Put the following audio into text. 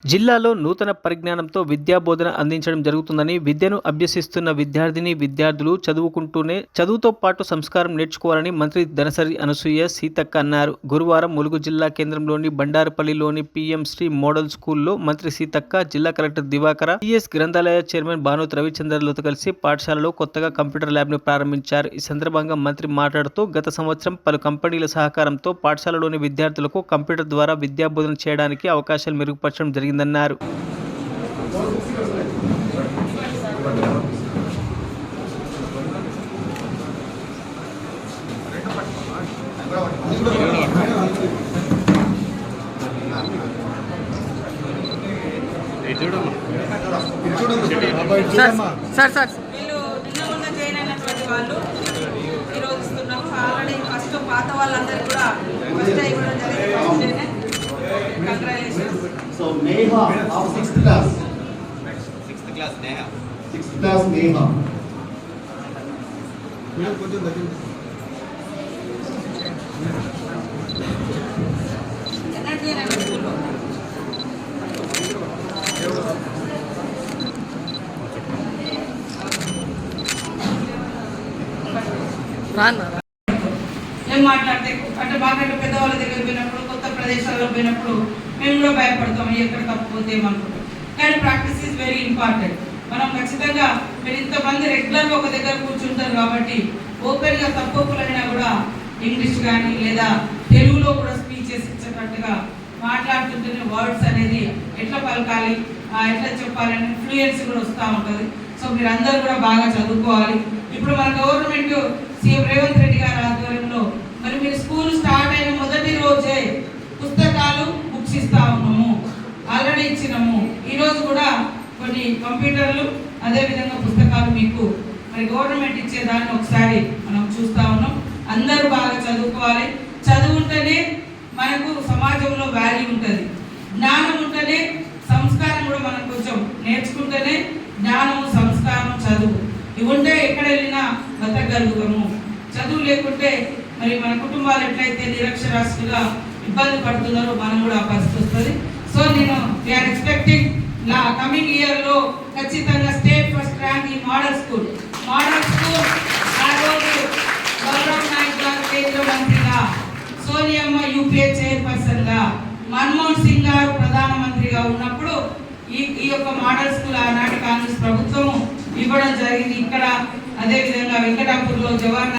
జిల్లాలో నూతన పరిజ్ఞానంతో విద్యా బోధన అందించడం జరుగుతుందని, విద్యను అభ్యసిస్తున్న విద్యార్థులు చదువుతో పాటు సంస్కారం నేర్చుకోవాలని మంత్రి దనసరి అనసూయ సీతక్క అన్నారు. గురువారం ములుగు జిల్లా కేంద్రంలోని బండారుపల్లిలోని పీఎం శ్రీ మోడల్ స్కూల్లో మంత్రి సీతక్క, జిల్లా కలెక్టర్ దివాకర, టీఎస్ గ్రంథాలయ చైర్మన్ భానుత్ రవిచంద్రలతో కలిసి పాఠశాలలో కొత్తగా కంప్యూటర్ ల్యాబ్ను ప్రారంభించారు. ఈ సందర్భంగా మంత్రి మాట్లాడుతూ, గత సంవత్సరం పలు కంపెనీల సహకారంతో పాఠశాలలోని విద్యార్థులకు కంప్యూటర్ ద్వారా విద్యా బోధన చేయడానికి అవకాశాలు మెరుగుపరచడం జరిగిందన్నారు. పాత వాళ్ళందరూ కూడా So Neha of 6th class. 6th class Neha. 6th class Neha. ఏం మాట్లాడితే అంటే మాకంటే పెద్దవాళ్ళ దగ్గర పోయినప్పుడు, కొత్త ప్రదేశాల్లో పోయినప్పుడు మేము కూడా భయపడతాం, ఎక్కడ తప్పిపోతే ఏమనుకుంటాం. కానీ ప్రాక్టీస్ ఈజ్ వెరీ ఇంపార్టెంట్. మనం ఖచ్చితంగా మీరు ఇంతమంది రెగ్యులర్గా ఒక దగ్గర కూర్చుంటారు కాబట్టి ఓపెన్గా తప్పులైనా కూడా ఇంగ్లీష్ కానీ లేదా తెలుగులో కూడా స్పీచెస్ ఇచ్చేటట్టుగా మాట్లాడుతుంటేనే వర్డ్స్ అనేది ఎట్లా పలకాలి, ఎట్లా చెప్పాలని ఫ్లూయెన్సీ కూడా వస్తూ ఉంటుంది. సో మీరు అందరూ కూడా బాగా చదువుకోవాలి. ఇప్పుడు మన గవర్నమెంట్ సీఎం రేవంత్ రెడ్డి గారి ఆధ్వర్యంలో మరి మీరు స్కూల్ స్టార్ట్ అయిన మొదటి రోజే పుస్తకాలు బుక్స్ ఇస్తా ఉన్నాము, ఆల్రెడీ ఇచ్చినాము. ఈరోజు కూడా కొన్ని కంప్యూటర్లు అదేవిధంగా పుస్తకాలు మీకు మరి గవర్నమెంట్ ఇచ్చేదాన్ని ఒకసారి మనం చూస్తూ ఉన్నాం. అందరూ బాగా చదువుకోవాలి. చదువుంటేనే మనకు సమాజంలో వాల్యూ ఉంటుంది. జ్ఞానం ఉంటేనే సంస్కారం కూడా మనం కొంచెం నేర్చుకుంటేనే జ్ఞానము, సంస్కారం, చదువు ఇవి ఉంటే ఎక్కడ వెళ్ళినా బతకగలుగుతాము. చదువు లేకుంటే మరి మన కుటుంబాలు ఎట్లయితే నిరక్షరాస్యులుగా ఇబ్బంది పడుతున్నారో మనం కూడా ఆ పరిస్థితి వస్తుంది. సో నేను వీఆర్ ఎక్స్పెక్టింగ్ కమింగ్ ఇయర్లో ఖచ్చితంగా స్టేట్ ఫస్ట్ ర్యాంక్ ఈ మోడల్ స్కూల్ ఆ రోజు గౌరవ్ నాయక్ గారు కేంద్ర మంత్రిగా, సోనియమ్మ యూపీఏ చైర్పర్సన్గా, మన్మోహన్ సింగ్ గారు ప్రధానమంత్రిగా ఉన్నప్పుడు ఈ యొక్క మోడల్ స్కూల్ ఆనాటి కాంగ్రెస్ ప్రభుత్వము ఇవ్వడం జరిగింది. ఇక్కడ అదేవిధంగా వెంకటాపూర్లో జవహర్